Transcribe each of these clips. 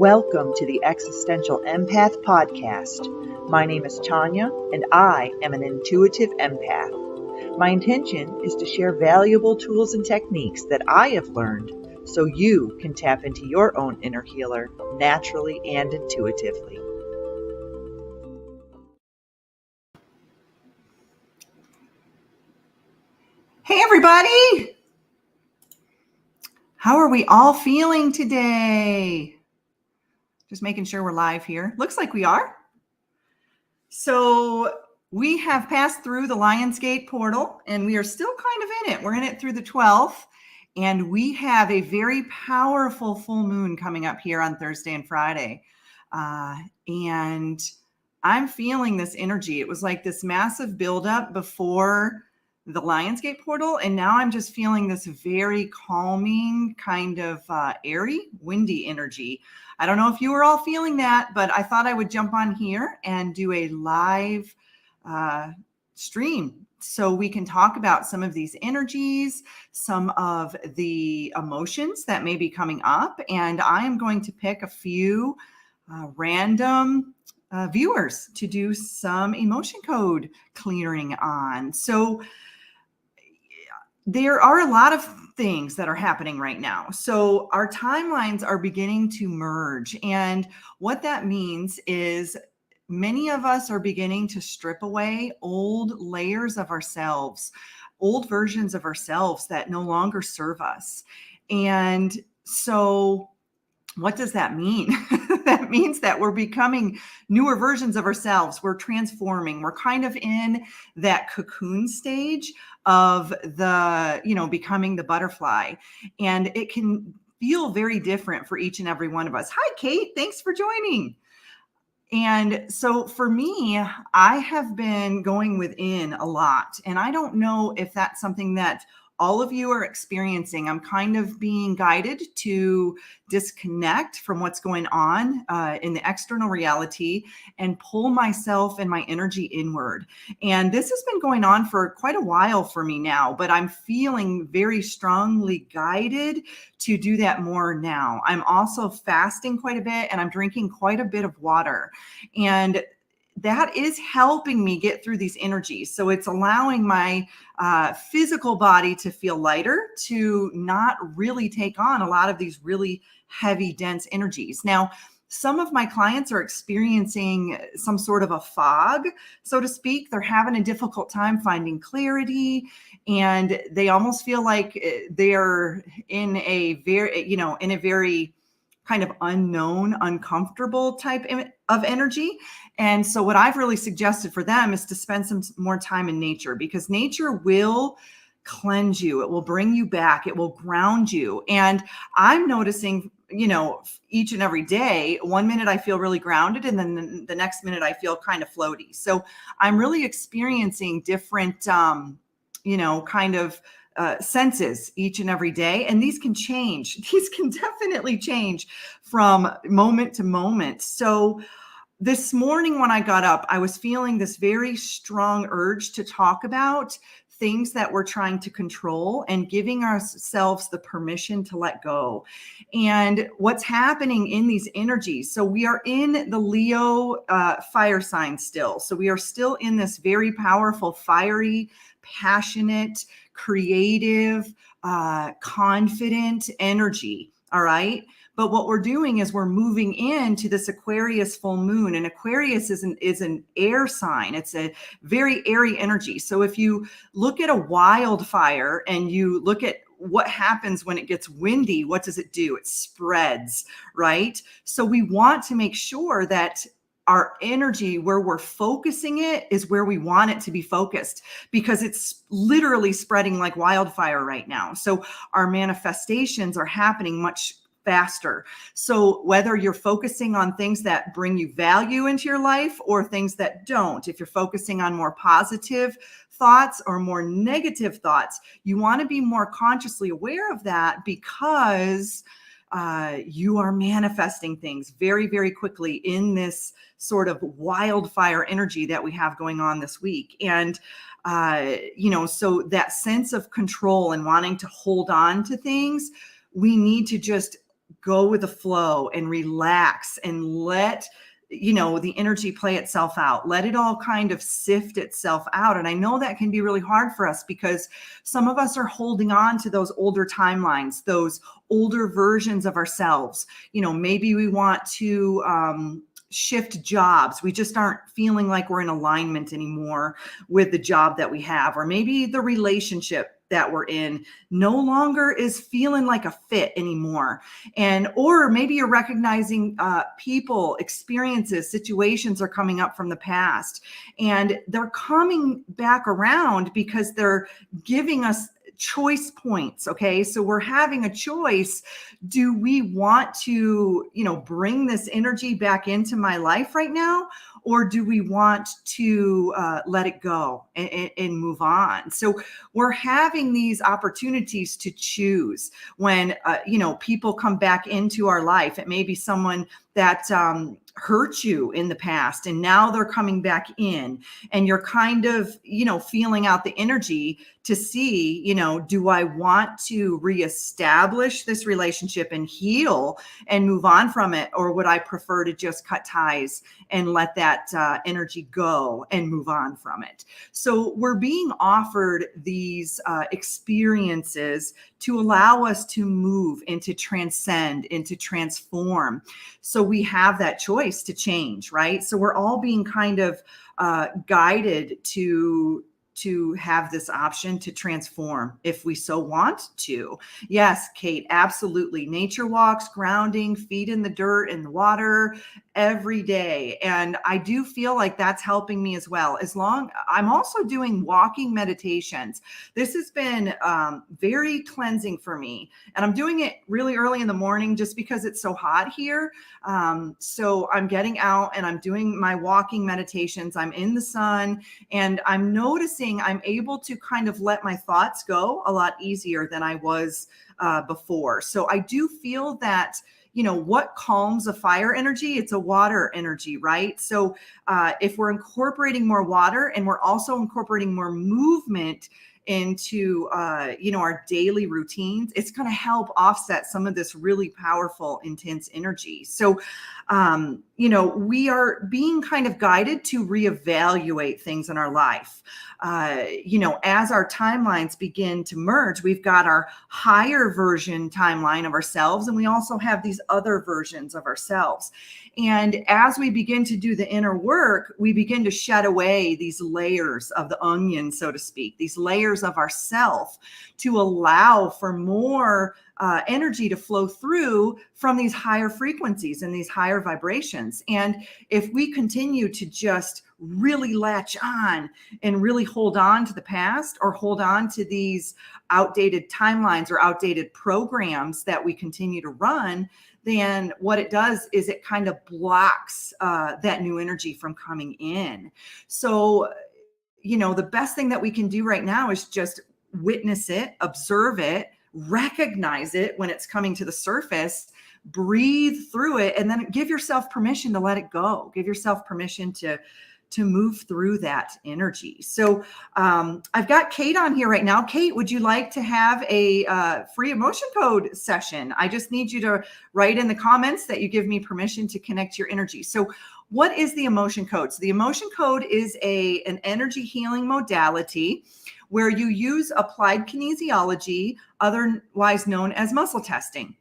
Welcome to the Existential Empath Podcast. My name is Tonia, and I am an intuitive empath. My intention is to share valuable tools and techniques that I have learned so you can tap into your own inner healer naturally and intuitively. Hey everybody! How are we all feeling today? Just making sure we're live here. Looks like we are. So we have passed through the Lionsgate portal and we are still kind of in it. We're in it through the 12th and we have a very powerful full moon coming up here on Thursday and Friday. And I'm feeling this energy. It was like this massive buildup before the Lionsgate portal. And now I'm just feeling this very calming, kind of airy, windy energy. I don't know if you were all feeling that, but I thought I would jump on here and do a live stream so we can talk about some of these energies, some of the emotions that may be coming up. And I am going to pick a few random viewers to do some emotion code clearing on. So there are a lot of things that are happening right now. So our timelines are beginning to merge. And what that means is many of us are beginning to strip away old layers of ourselves, old versions of ourselves that no longer serve us. And so what does that mean? That means that we're becoming newer versions of ourselves. We're transforming. We're kind of in that cocoon stage of the, becoming the butterfly. And it can feel very different for each and every one of us. Hi, Kate. Thanks for joining. And so for me, I have been going within a lot. And I don't know if that's something that all of you are experiencing. I'm kind of being guided to disconnect from what's going on in the external reality and pull myself and my energy inward. And this has been going on for quite a while for me now, but I'm feeling very strongly guided to do that more now. I'm also fasting quite a bit and I'm drinking quite a bit of water. And that is helping me get through these energies. So it's allowing my physical body to feel lighter, to not really take on a lot of these really heavy, dense energies. Now, some of my clients are experiencing some sort of a fog, so to speak. They're having a difficult time finding clarity, and they almost feel like they're in a very kind of unknown, uncomfortable type of energy. And so what I've really suggested for them is to spend some more time in nature, because nature will cleanse you. It will bring you back. It will ground you. And I'm noticing, each and every day, 1 minute I feel really grounded, and then the next minute I feel kind of floaty. So I'm really experiencing different, senses each and every day. And these can change. These can definitely change from moment to moment. So this morning when I got up, I was feeling this very strong urge to talk about things that we're trying to control and giving ourselves the permission to let go. And what's happening in these energies. So we are in the Leo fire sign still. So we are still in this very powerful, fiery, passionate, creative, confident energy. All right. But what we're doing is we're moving into this Aquarius full moon, and Aquarius is an air sign. It's a very airy energy. So if you look at a wildfire and you look at what happens when it gets windy, what does it do? It spreads, right? So we want to make sure that our energy, where we're focusing it, is where we want it to be focused, because it's literally spreading like wildfire right now. So our manifestations are happening much faster. So whether you're focusing on things that bring you value into your life or things that don't, if you're focusing on more positive thoughts or more negative thoughts, you want to be more consciously aware of that, because you are manifesting things very, very quickly in this sort of wildfire energy that we have going on this week. And, so that sense of control and wanting to hold on to things, we need to just go with the flow and relax and let the energy play itself out. Let it all kind of sift itself out. And I know that can be really hard for us because some of us are holding on to those older timelines, those older versions of ourselves. Maybe we want to shift jobs. We just aren't feeling like we're in alignment anymore with the job that we have, or maybe the relationship that we're in no longer is feeling like a fit anymore. Or maybe you're recognizing people, experiences, situations are coming up from the past, and they're coming back around because they're giving us choice points. Okay. So we're having a choice. Do we want to, bring this energy back into my life right now? Or do we want to let it go and move on? So we're having these opportunities to choose when, people come back into our life. It may be someone that hurt you in the past, and now they're coming back in, and you're kind of, feeling out the energy to see, do I want to reestablish this relationship and heal and move on from it? Or would I prefer to just cut ties and let that energy go and move on from it? So we're being offered these experiences to allow us to move and to transcend and to transform. So we have that choice to change, right? So we're all being kind of guided to have this option to transform if we so want to. Yes, Kate, absolutely. Nature walks, grounding, feet in the dirt and the water every day. And I do feel like that's helping me as well. I'm also doing walking meditations. This has been very cleansing for me. And I'm doing it really early in the morning just because it's so hot here. So I'm getting out and I'm doing my walking meditations. I'm in the sun and I'm noticing I'm able to kind of let my thoughts go a lot easier than I was before. So I do feel that, what calms a fire energy, it's a water energy, right? So if we're incorporating more water and we're also incorporating more movement into, our daily routines, it's going to help offset some of this really powerful, intense energy. So, we are being kind of guided to reevaluate things in our life. As our timelines begin to merge, we've got our higher version timeline of ourselves, and we also have these other versions of ourselves. And as we begin to do the inner work, we begin to shed away these layers of the onion, so to speak, these layers of ourself, to allow for more energy to flow through from these higher frequencies and these higher vibrations. And if we continue to just really latch on and really hold on to the past, or hold on to these outdated timelines or outdated programs that we continue to run, then what it does is it kind of blocks that new energy from coming in. So, the best thing that we can do right now is just witness it, observe it, recognize it when it's coming to the surface, breathe through it, and then give yourself permission to let it go. Give yourself permission to move through that energy. So I've got Kate on here right now. Kate, would you like to have a free emotion code session? I just need you to write in the comments that you give me permission to connect your energy. So what is the emotion code? So the emotion code is an energy healing modality where you use applied kinesiology, otherwise known as muscle testing.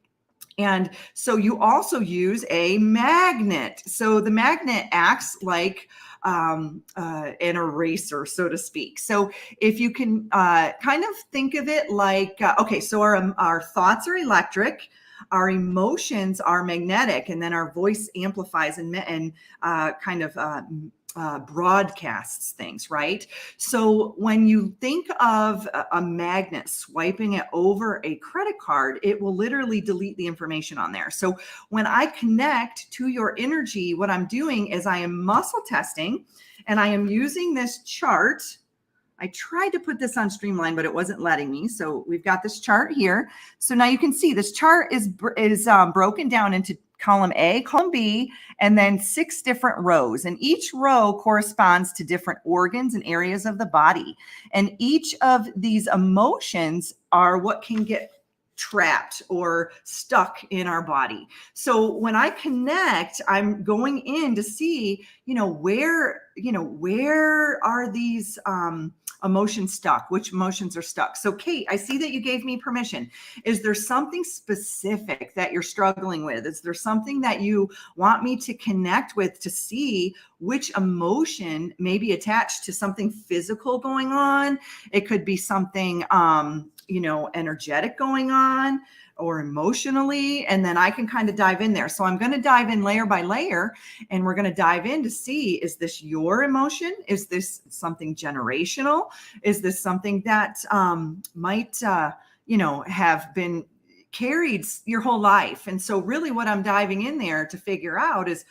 And so you also use a magnet. So the magnet acts like an eraser, so to speak. So if you can kind of think of it like, so our thoughts are electric, our emotions are magnetic, and then our voice amplifies and broadcasts things, right? So when you think of a magnet swiping it over a credit card, it will literally delete the information on there. So when I connect to your energy, what I'm doing is I am muscle testing, and I am using this chart. I tried to put this on Streamline, but it wasn't letting me. So we've got this chart here. So now you can see this chart is broken down into column A, column B, and then 6 different rows. And each row corresponds to different organs and areas of the body. And each of these emotions are what can get trapped or stuck in our body. So when I connect, I'm going in to see, where are these emotions stuck? Which emotions are stuck? So Kate, I see that you gave me permission. Is there something specific that you're struggling with? Is there something that you want me to connect with to see which emotion may be attached to something physical going on? It could be something, energetic going on, or emotionally, and then I can kind of dive in there. So I'm going to dive in layer by layer, and we're going to dive in to see, is this your emotion? Is this something generational? Is this something that might, have been carried your whole life? And so really what I'm diving in there to figure out is,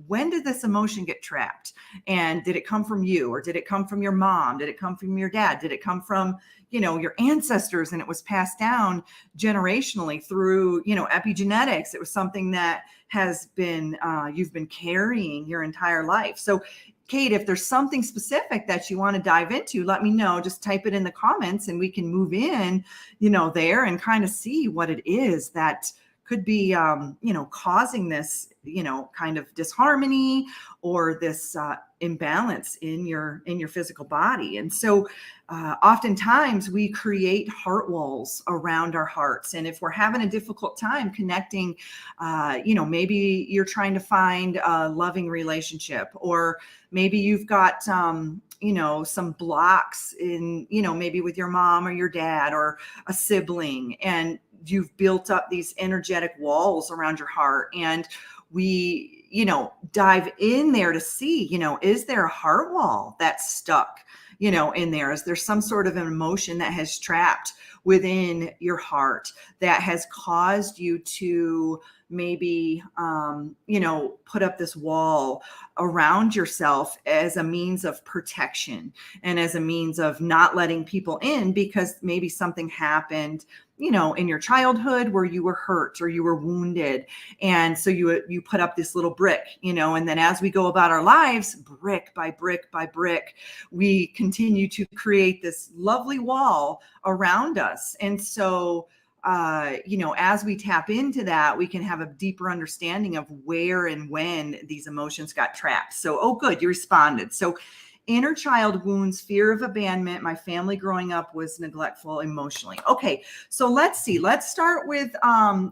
when did this emotion get trapped? And did it come from you, or did it come from your mom? Did it come from your dad? Did it come from, your ancestors, and it was passed down generationally through, epigenetics? It was something that has been, you've been carrying your entire life. So Kate, if there's something specific that you want to dive into, let me know. Just type it in the comments and we can move in, there and kind of see what it is that could be, causing this, kind of disharmony or this imbalance in your physical body. And so oftentimes we create heart walls around our hearts. And if we're having a difficult time connecting, maybe you're trying to find a loving relationship, or maybe you've got, some blocks in, maybe with your mom or your dad or a sibling, and you've built up these energetic walls around your heart. And we, dive in there to see, is there a heart wall that's stuck, in there? Is there some sort of an emotion that has trapped within your heart that has caused you to maybe, put up this wall around yourself as a means of protection and as a means of not letting people in, because maybe something happened, in your childhood where you were hurt or you were wounded. And so you put up this little brick, and then as we go about our lives, brick by brick by brick, we continue to create this lovely wall around us. And so, as we tap into that, we can have a deeper understanding of where and when these emotions got trapped. So, oh, good, you responded. So, inner child wounds, fear of abandonment. My family growing up was neglectful emotionally. Okay, so let's see. Let's start with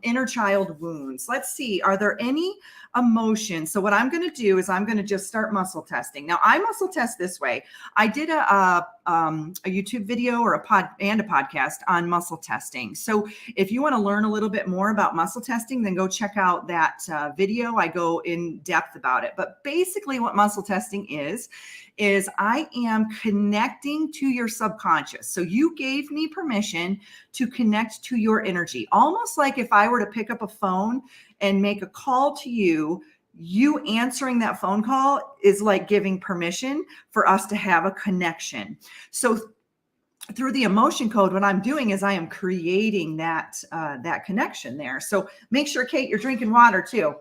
inner child wounds. Let's see. Are there any emotions? So what I'm going to do is I'm going to just start muscle testing. Now I muscle test this way. I did a YouTube video or a podcast on muscle testing. So if you want to learn a little bit more about muscle testing, then go check out that video. I go in depth about it. But basically what muscle testing is I am connecting to your subconscious. So you gave me permission to connect to your energy, almost like if I were to pick up a phone and make a call to you, you answering that phone call is like giving permission for us to have a connection. So through the emotion code, what I'm doing is I am creating that connection there. So make sure, Kate, you're drinking water too.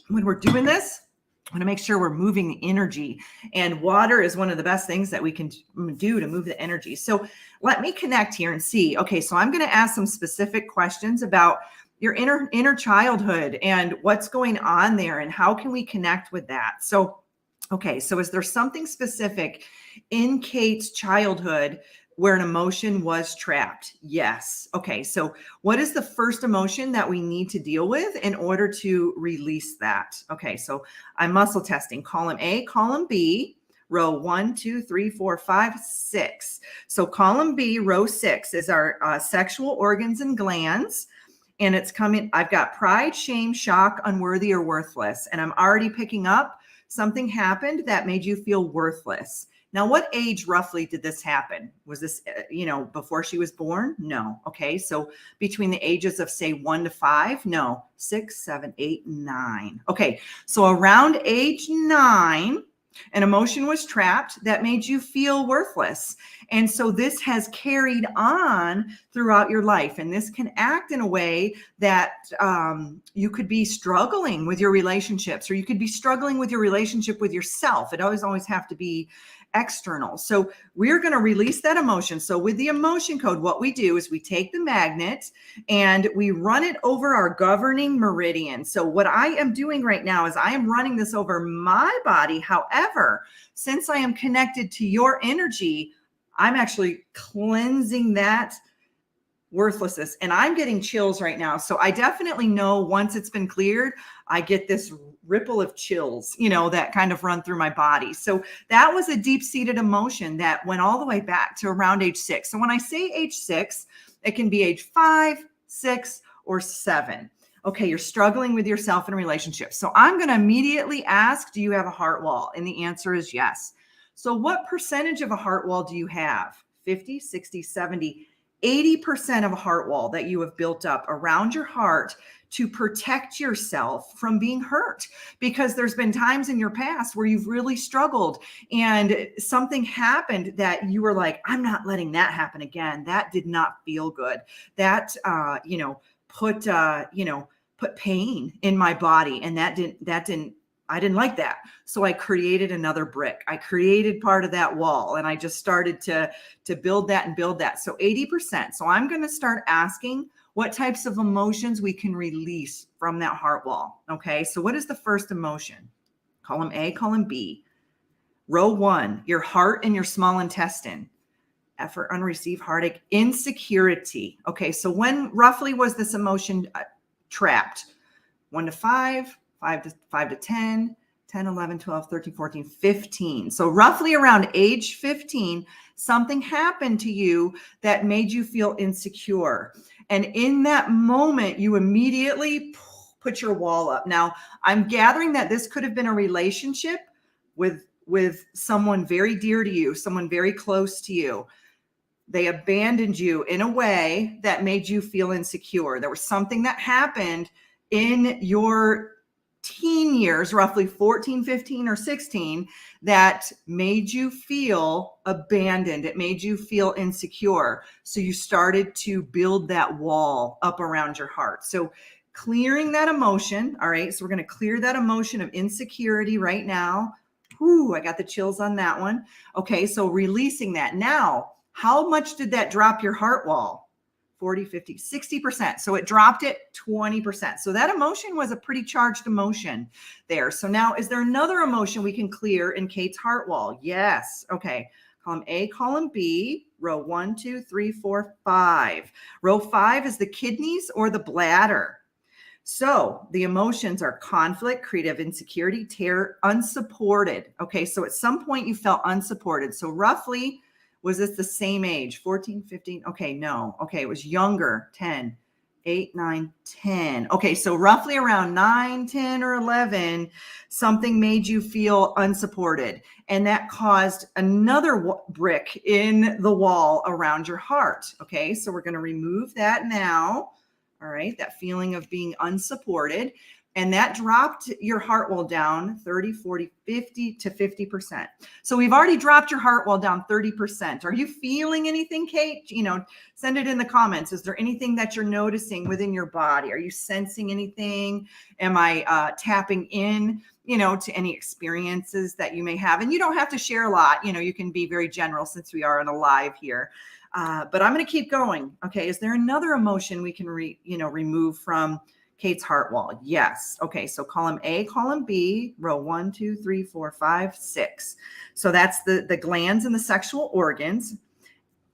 When we're doing this, I want to make sure we're moving the energy, and water is one of the best things that we can do to move the energy. So let me connect here and see. Okay, so I'm going to ask some specific questions about your inner childhood and what's going on there and how can we connect with that. So, okay, so is there something specific in Kate's childhood where an emotion was trapped? Yes. Okay, so what is the first emotion that we need to deal with in order to release that? Okay, so I'm muscle testing. Column A, column B, row 1, 2, 3, 4, 5, 6. So column B, row 6 is our sexual organs and glands. And it's coming, I've got pride, shame, shock, unworthy, or worthless. And I'm already picking up something happened that made you feel worthless. Now, what age roughly did this happen? Was this, before she was born? No. Okay. So between the ages of say 1 to 5? No. 6, 7, 8, 9. Okay. So around age 9, an emotion was trapped that made you feel worthless. And so this has carried on throughout your life. And this can act in a way that you could be struggling with your relationships, or you could be struggling with your relationship with yourself. It always have to be external. So we're going to release that emotion. So with the emotion code, what we do is we take the magnet and we run it over our governing meridian. So what I am doing right now is I am running this over my body. However, since I am connected to your energy, I'm actually cleansing that worthlessness. And I'm getting chills right now. So I definitely know once it's been cleared, I get this ripple of chills, that kind of run through my body. So that was a deep-seated emotion that went all the way back to around age 6. So when I say age 6, it can be age 5, 6, or 7. Okay, you're struggling with yourself in relationships. So I'm going to immediately ask, do you have a heart wall? And the answer is yes. So what percentage of a heart wall do you have? 50, 60, 70, 80% of a heart wall that you have built up around your heart to protect yourself from being hurt, because there's been times in your past where you've really struggled and something happened that you were like, I'm not letting that happen again. That did not feel good. That, put pain in my body, and I didn't like that. So I created another brick. I created part of that wall, and I just started to build that and build that. So 80%. So I'm going to start asking what types of emotions we can release from that heart wall. Okay. So what is the first emotion? Column A, column B. Row 1, your heart and your small intestine. Effort, unreceived heartache, insecurity. Okay. So when roughly was this emotion trapped? 1 to 5, 5 to 10, 10, 11, 12, 13, 14, 15. So roughly around age 15, something happened to you that made you feel insecure. And in that moment, you immediately put your wall up. Now, I'm gathering that this could have been a relationship with someone very dear to you, someone very close to you. They abandoned you in a way that made you feel insecure. There was something that happened in your teen years, roughly 14, 15, or 16, that made you feel abandoned. It made you feel insecure. So you started to build that wall up around your heart. So clearing that emotion. All right. So we're going to clear that emotion of insecurity right now. Whew, I got the chills on that one. Okay. So releasing that. Now, how much did that drop your heart wall? 40, 50, 60%. So it dropped it 20%. So that emotion was a pretty charged emotion there. So now, is there another emotion we can clear in Kate's heart wall? Yes. Okay. Column A, column B, row 1, 2, 3, 4, 5. Row 5 is the kidneys or the bladder. So the emotions are conflict, creative insecurity, terror, unsupported. Okay. So at some point you felt unsupported. So roughly, was this the same age? 14, 15? Okay, no. Okay, it was younger, 10, 8, 9, 10. Okay, so roughly around 9, 10, or 11, something made you feel unsupported. And that caused another brick in the wall around your heart. Okay, so we're going to remove that now. All right, that feeling of being unsupported. And that dropped your heart wall down 30, 40, 50 to 50%. So we've already dropped your heart wall down 30%. Are you feeling anything, Kate? Send it in the comments. Is there anything that you're noticing within your body? Are you sensing anything? Am I tapping in, to any experiences that you may have? And you don't have to share a lot. You can be very general since we are on a live here. But I'm going to keep going. Okay. Is there another emotion we can remove from Kate's heart wall? Yes. Okay. So column A, column B, row 1, 2, 3, 4, 5, 6. So that's the glands and the sexual organs.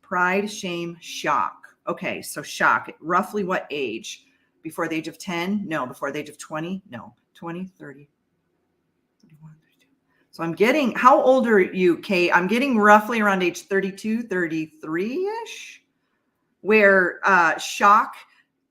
Pride, shame, shock. Okay. So shock, roughly what age? Before the age of 10? No. Before the age of 20? No. 20, 30, 31, 32. So I'm getting, how old are you, Kate? I'm getting roughly around age 32, 33-ish, where shock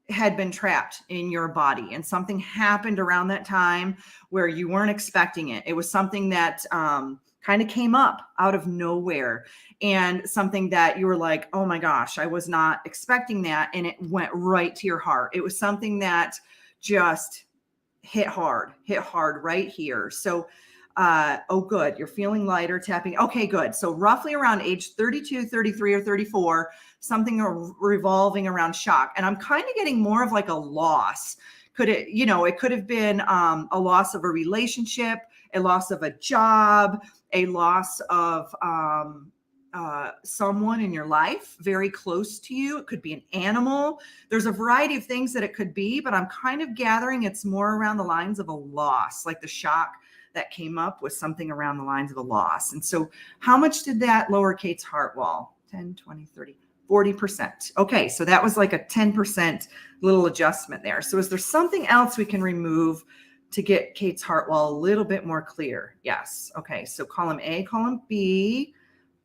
had been trapped in your body, and something happened around that time where you weren't expecting it. It was something that kind of came up out of nowhere, and something that you were like, oh my gosh, I was not expecting that. And it went right to your heart. It was something that just hit hard right here. So oh, good. You're feeling lighter, tapping. Okay, good. So roughly around age 32, 33, or 34, something revolving around shock. And I'm kind of getting more of like a loss. Could it, it could have been a loss of a relationship. a loss of a job, a loss of someone in your life very close to you. It could be an animal. There's a variety of things that it could be, but I'm kind of gathering it's more around the lines of a loss, like the shock that came up was something around the lines of a loss. And so how much did that lower Kate's heart wall? 10, 20, 30, 40%. Okay, so that was like a 10% little adjustment there. So is there something else we can remove to get Kate's heart wall a little bit more clear? Yes. Okay, so column A, column B.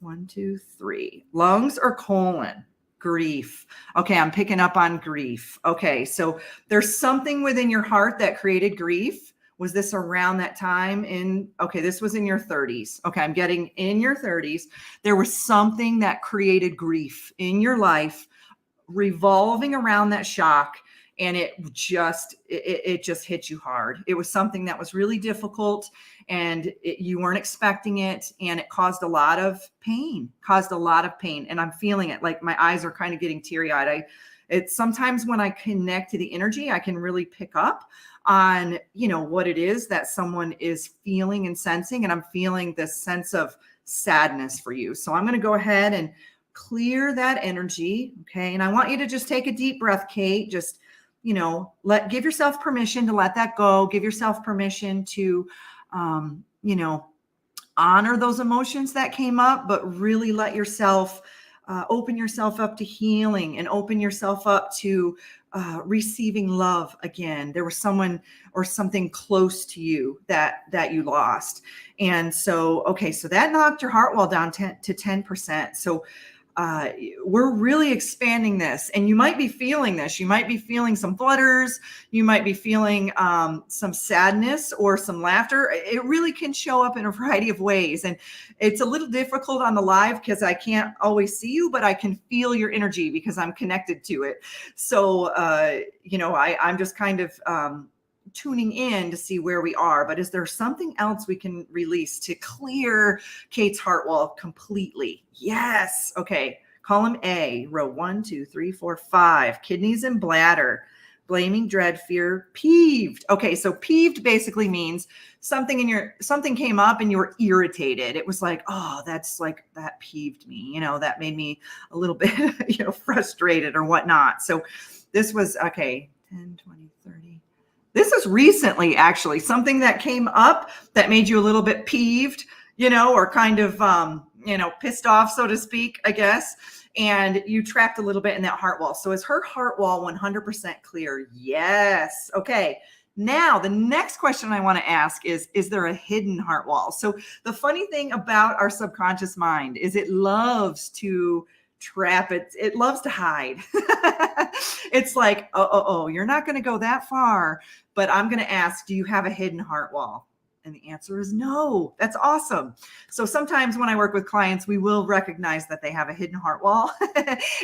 1, 2, 3. Lungs or colon? Grief. Okay, I'm picking up on grief. Okay, so there's something within your heart that created grief. Was this around that time okay, this was in your 30s. Okay, I'm getting in your 30s. There was something that created grief in your life revolving around that shock. And it just hit you hard. It was something that was really difficult and you weren't expecting it. And it caused a lot of pain, And I'm feeling it, like my eyes are kind of getting teary eyed. It's sometimes when I connect to the energy, I can really pick up on, what it is that someone is feeling and sensing. And I'm feeling this sense of sadness for you. So I'm going to go ahead and clear that energy. Okay. And I want you to just take a deep breath, Kate. Just give yourself permission to let that go. Give yourself permission to, honor those emotions that came up, but really let yourself open yourself up to healing and open yourself up to receiving love again. There was someone or something close to you that you lost. And so, okay, so that knocked your heart wall down to 10%. So we're really expanding this, and you might be feeling this. You might be feeling some flutters. You might be feeling some sadness or some laughter. It really can show up in a variety of ways. And it's a little difficult on the live because I can't always see you, but I can feel your energy because I'm connected to it. So, I'm just kind of tuning in to see where we are. But is there something else we can release to clear Kate's heart wall completely? Yes. Okay. Column A, row 1, 2, 3, 4, 5. Kidneys and bladder. Blaming, dread, fear, peeved. Okay, so peeved basically means something came up and you were irritated. It was like, oh, that peeved me. That made me a little bit, frustrated or whatnot. So this was, okay, 10, 20, 30. This is recently, actually, something that came up that made you a little bit peeved, or kind of, pissed off, so to speak, I guess. And you trapped a little bit in that heart wall. So is her heart wall 100% clear? Yes. Okay. Now, the next question I want to ask is there a hidden heart wall? So the funny thing about our subconscious mind is it loves to trap it. It loves to hide. It's like, oh, you're not going to go that far, but I'm going to ask, do you have a hidden heart wall? And the answer is no. That's awesome. So sometimes when I work with clients, we will recognize that they have a hidden heart wall,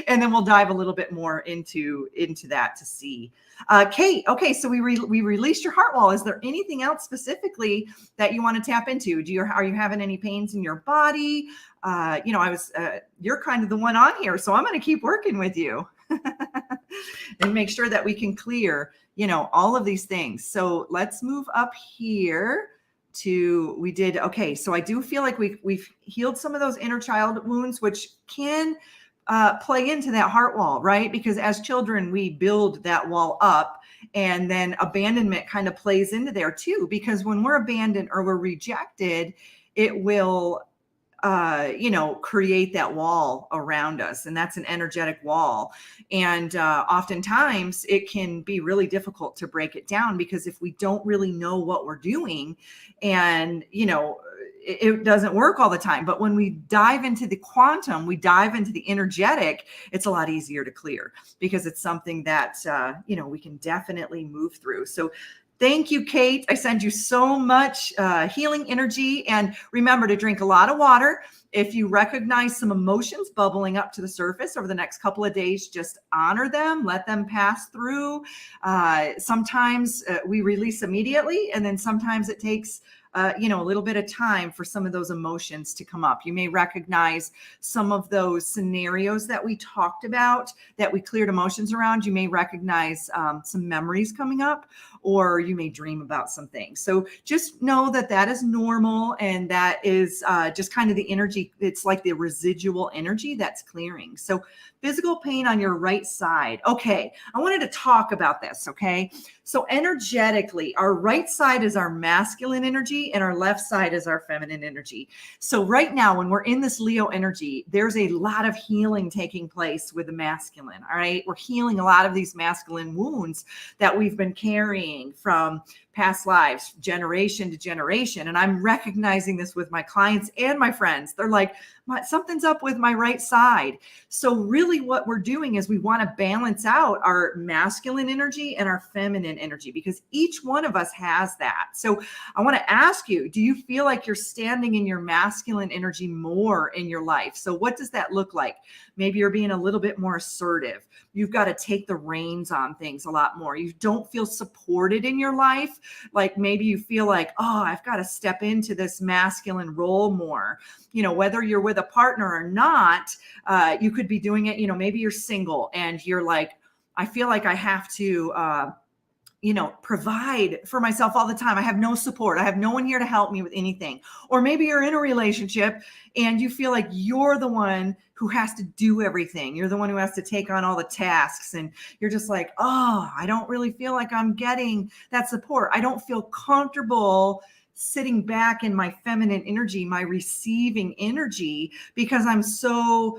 and then we'll dive a little bit more into that to see. Kate, okay, so we released your heart wall. Is there anything else specifically that you want to tap into? Are you having any pains in your body? You're kind of the one on here, so I'm going to keep working with you and make sure that we can clear, all of these things. So let's move up here. Okay, so I do feel like we've healed some of those inner child wounds, which can play into that heart wall, right? Because as children, we build that wall up, and then abandonment kind of plays into there too. Because when we're abandoned or we're rejected, it will create that wall around us. And that's an energetic wall. And oftentimes it can be really difficult to break it down, because if we don't really know what we're doing, and, it doesn't work all the time. But when we dive into the quantum, we dive into the energetic, it's a lot easier to clear, because it's something that, we can definitely move through. So thank you, Kate. I send you so much healing energy. And remember to drink a lot of water. If you recognize some emotions bubbling up to the surface over the next couple of days, just honor them, let them pass through. Sometimes we release immediately, and then sometimes it takes a little bit of time for some of those emotions to come up. You may recognize some of those scenarios that we talked about that we cleared emotions around. You may recognize some memories coming up, or you may dream about some things. So just know that that is normal, and that is just kind of the energy. It's like the residual energy that's clearing. So physical pain on your right side. Okay, I wanted to talk about this, okay? So energetically, our right side is our masculine energy and our left side is our feminine energy. So right now, when we're in this Leo energy, there's a lot of healing taking place with the masculine, all right? We're healing a lot of these masculine wounds that we've been carrying from past lives, generation to generation. And I'm recognizing this with my clients and my friends. They're like, something's up with my right side. So really what we're doing is we want to balance out our masculine energy and our feminine energy, because each one of us has that. So I want to ask you, do you feel like you're standing in your masculine energy more in your life? So what does that look like? Maybe you're being a little bit more assertive. You've got to take the reins on things a lot more. You don't feel supported in your life. Like maybe you feel like, oh, I've got to step into this masculine role more. Whether you're with a partner or not, you could be doing it. Maybe you're single and you're like, I feel like I have to, provide for myself all the time. I have no support. I have no one here to help me with anything. Or maybe you're in a relationship and you feel like you're the one who has to do everything. You're the one who has to take on all the tasks. And you're just like, oh, I don't really feel like I'm getting that support. I don't feel comfortable sitting back in my feminine energy, my receiving energy, because I'm so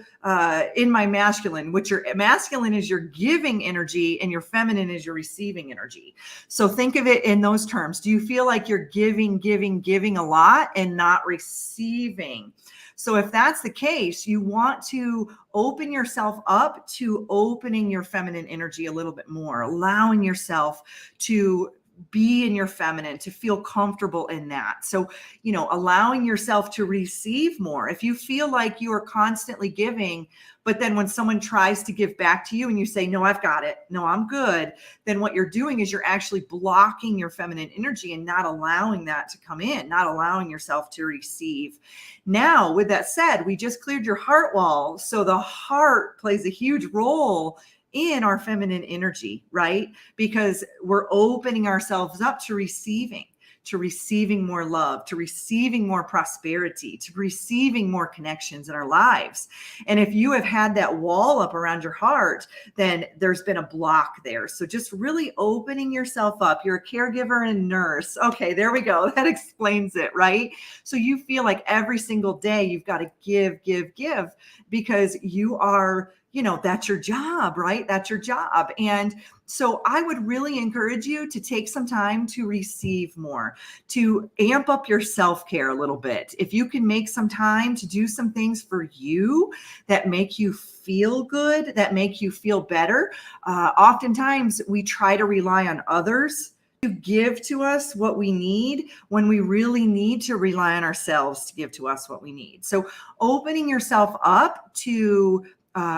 in my masculine, which your masculine is your giving energy and your feminine is your receiving energy. So think of it in those terms. Do you feel like you're giving a lot and not receiving? So if that's the case, you want to open yourself up to opening your feminine energy a little bit more, allowing yourself to be in your feminine, to feel comfortable in that. So, allowing yourself to receive more. If you feel like you are constantly giving, but then when someone tries to give back to you and you say, no, I've got it. No, I'm good. Then what you're doing is you're actually blocking your feminine energy and not allowing that to come in, not allowing yourself to receive. Now, with that said, we just cleared your heart wall. So the heart plays a huge role in our feminine energy, right? Because we're opening ourselves up to receiving more love, to receiving more prosperity, to receiving more connections in our lives. And if you have had that wall up around your heart, then there's been a block there. So just really opening yourself up. You're a caregiver and nurse. Okay, there we go. That explains it, right? So you feel like every single day you've got to give, because you are, that's your job, right? That's your job. And so I would really encourage you to take some time to receive more, to amp up your self-care a little bit. If you can make some time to do some things for you that make you feel good, that make you feel better. Oftentimes we try to rely on others to give to us what we need when we really need to rely on ourselves to give to us what we need. So opening yourself up to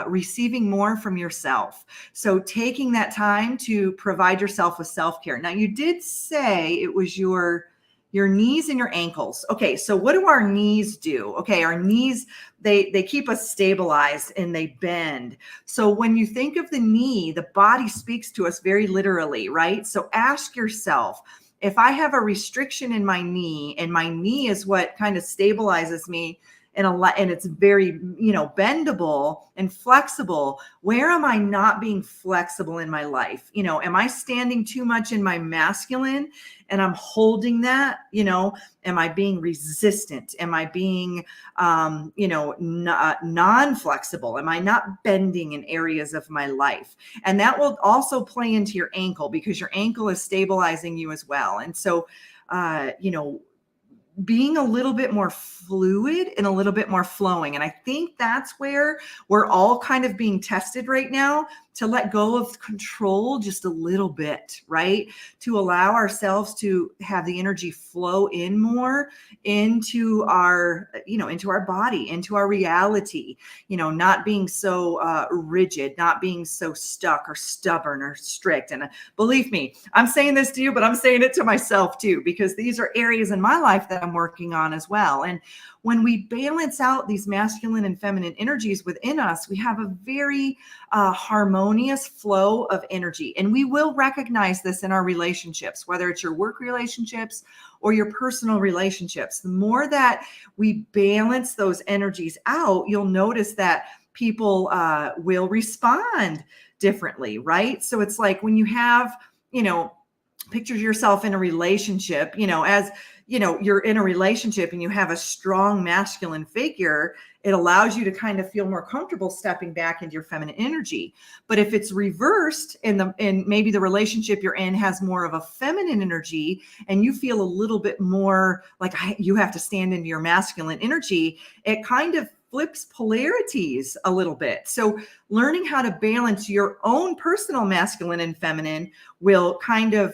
receiving more from yourself. So taking that time to provide yourself with self-care. Now you did say it was your knees and your ankles. Okay. So what do our knees do? Okay. Our knees, they keep us stabilized and they bend. So when you think of the knee, the body speaks to us very literally, right? So ask yourself, if I have a restriction in my knee and my knee is what kind of stabilizes me, and it's very, bendable and flexible, where am I not being flexible in my life? Am I standing too much in my masculine and I'm holding that? Am I being resistant? Am I being, non-flexible? Am I not bending in areas of my life? And that will also play into your ankle, because your ankle is stabilizing you as well. And so, being a little bit more fluid and a little bit more flowing. And I think that's where we're all kind of being tested right now, to let go of control just a little bit, right? To allow ourselves to have the energy flow in more into our, into our body, into our reality, not being so rigid, not being so stuck or stubborn or strict. And believe me, I'm saying this to you, but I'm saying it to myself too, because these are areas in my life that I'm working on as well. And when we balance out these masculine and feminine energies within us, we have a very harmonious flow of energy. And we will recognize this in our relationships, whether it's your work relationships or your personal relationships. The more that we balance those energies out, you'll notice that people will respond differently, right? So it's like when you have, picture yourself in a relationship, as you're in a relationship and you have a strong masculine figure, it allows you to kind of feel more comfortable stepping back into your feminine energy. But if it's reversed and maybe the relationship you're in has more of a feminine energy and you feel a little bit more like you have to stand into your masculine energy, it kind of flips polarities a little bit. So learning how to balance your own personal masculine and feminine will kind of,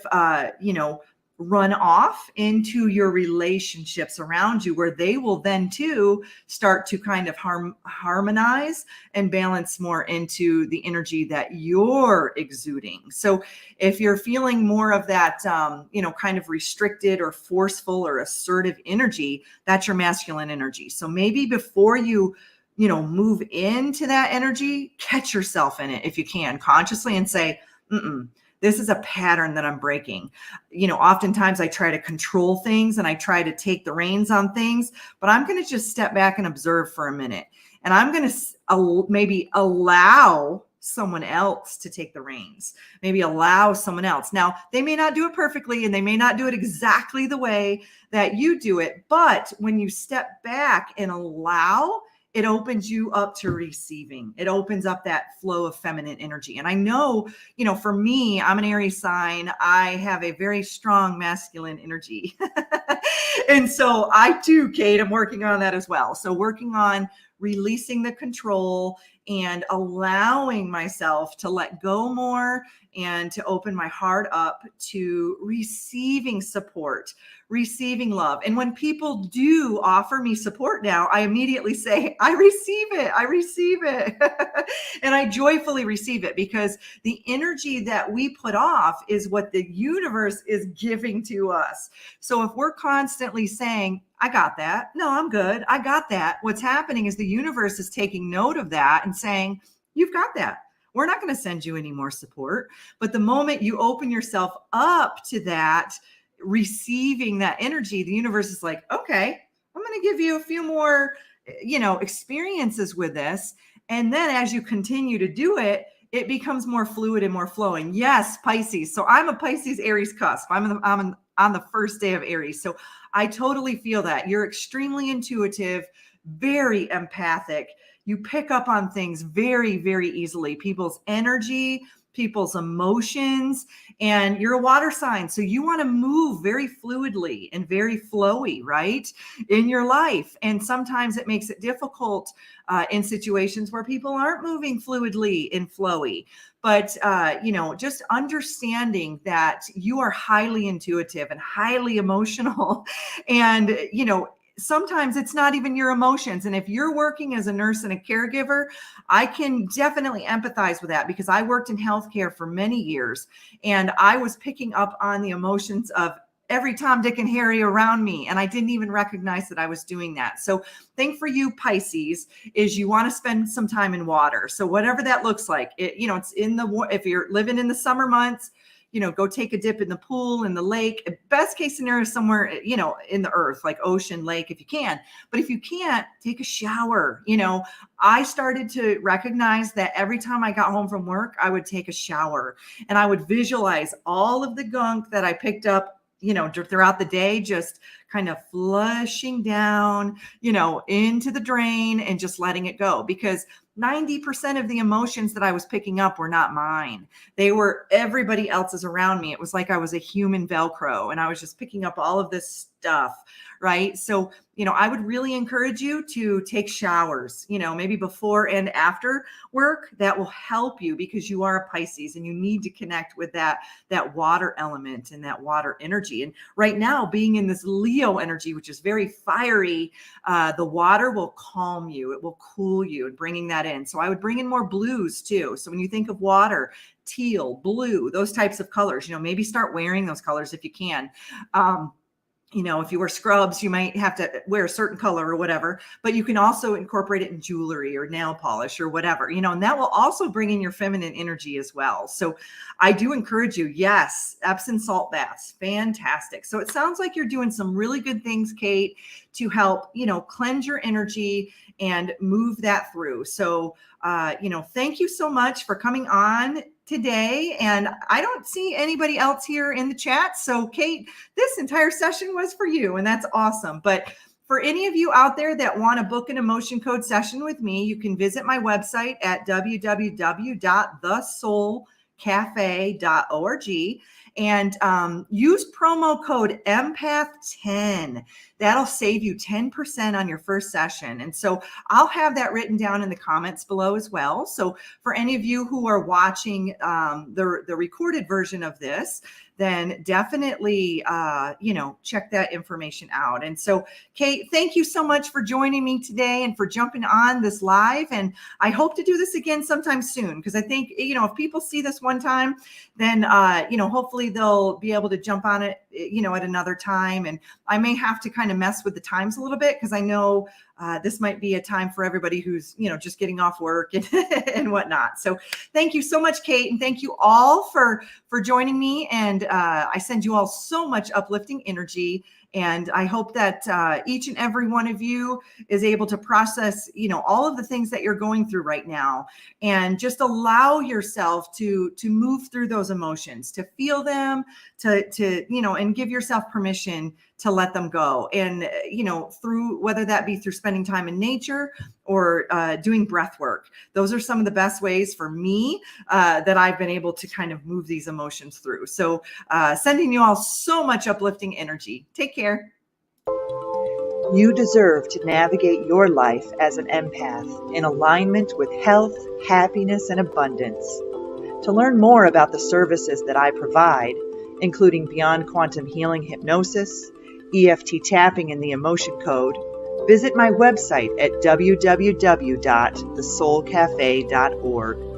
run off into your relationships around you, where they will then too start to kind of harmonize and balance more into the energy that you're exuding. So if you're feeling more of that, kind of restricted or forceful or assertive energy, that's your masculine energy. So maybe before you move into that energy, catch yourself in it if you can consciously and say, this is a pattern that I'm breaking. Oftentimes I try to control things and I try to take the reins on things, but I'm going to just step back and observe for a minute. And I'm going to maybe allow someone else to take the reins, maybe allow someone else. Now, they may not do it perfectly and they may not do it exactly the way that you do it. But when you step back and allow, it opens you up to receiving. It opens up that flow of feminine energy. And I know, for me, I'm an Aries sign. I have a very strong masculine energy. And so I too, Kate, I'm working on that as well. So working on releasing the control and allowing myself to let go more and to open my heart up to receiving support, receiving love. And when people do offer me support now, I immediately say, I receive it. I receive it. And I joyfully receive it, because the energy that we put off is what the universe is giving to us. So if we're constantly saying, I got that. No, I'm good. I got that. What's happening is the universe is taking note of that and saying, you've got that. We're not going to send you any more support. But the moment you open yourself up to that, receiving that energy, the universe is like, okay, I'm going to give you a few more, experiences with this. And then as you continue to do it, it becomes more fluid and more flowing. Yes, Pisces. So I'm a Pisces Aries cusp. I'm on the first day of Aries. So I totally feel that. You're extremely intuitive, very empathic. You pick up on things very, very easily. People's energy, people's emotions, and you're a water sign. So you want to move very fluidly and very flowy, right, in your life. And sometimes it makes it difficult in situations where people aren't moving fluidly and flowy. But, just understanding that you are highly intuitive and highly emotional and, sometimes it's not even your emotions. And if you're working as a nurse and a caregiver, I can definitely empathize with that, because I worked in healthcare for many years and I was picking up on the emotions of every Tom, Dick, and Harry around me. And I didn't even recognize that I was doing that. So thing for you, Pisces, is you want to spend some time in water. So whatever that looks like, it's if you're living in the summer months, go take a dip in the pool, in the lake. Best case scenario, somewhere, in the earth, like ocean, lake, if you can. But if you can't, take a shower. I started to recognize that every time I got home from work, I would take a shower and I would visualize all of the gunk that I picked up, throughout the day, just kind of flushing down, into the drain and just letting it go. Because 90% of the emotions that I was picking up were not mine. They were everybody else's around me. It was like I was a human Velcro and I was just picking up all of this stuff, right? So, I would really encourage you to take showers, maybe before and after work. That will help you because you are a Pisces and you need to connect with that water element and that water energy. And right now, being in this Leo energy, which is very fiery, the water will calm you. It will cool you, and bringing that in. So I would bring in more blues too. So when you think of water, teal, blue, those types of colors, maybe start wearing those colors if you can. If you wear scrubs, you might have to wear a certain color or whatever, but you can also incorporate it in jewelry or nail polish or whatever, and that will also bring in your feminine energy as well. So I do encourage you. Yes. Epsom salt baths. Fantastic. So it sounds like you're doing some really good things, Kate, to help, cleanse your energy and move that through. So, thank you so much for coming on today. And I don't see anybody else here in the chat. So Kate, this entire session was for you, and that's awesome. But for any of you out there that want to book an emotion code session with me, you can visit my website at www.thesoulcafe.org and use promo code Empath10. That'll save you 10% on your first session. And so I'll have that written down in the comments below as well. So for any of you who are watching the recorded version of this, then definitely, check that information out. And so, Kate, thank you so much for joining me today and for jumping on this live. And I hope to do this again sometime soon, because I think, if people see this one time, then, hopefully they'll be able to jump on it, at another time. And I may have to kind of mess with the times a little bit, because I know this might be a time for everybody who's, just getting off work and whatnot. So thank you so much, Kate. And thank you all for joining me. And I send you all so much uplifting energy. And I hope that each and every one of you is able to process, all of the things that you're going through right now, and just allow yourself to move through those emotions, to feel them, to and give yourself permission to let them go. And, through, whether that be through spending time in nature or doing breath work. Those are some of the best ways for me that I've been able to kind of move these emotions through. So sending you all so much uplifting energy. Take care. You deserve to navigate your life as an empath in alignment with health, happiness, and abundance. To learn more about the services that I provide, including Beyond Quantum Healing Hypnosis, EFT Tapping, and the Emotion Code, visit my website at www.thesoulcafe.org.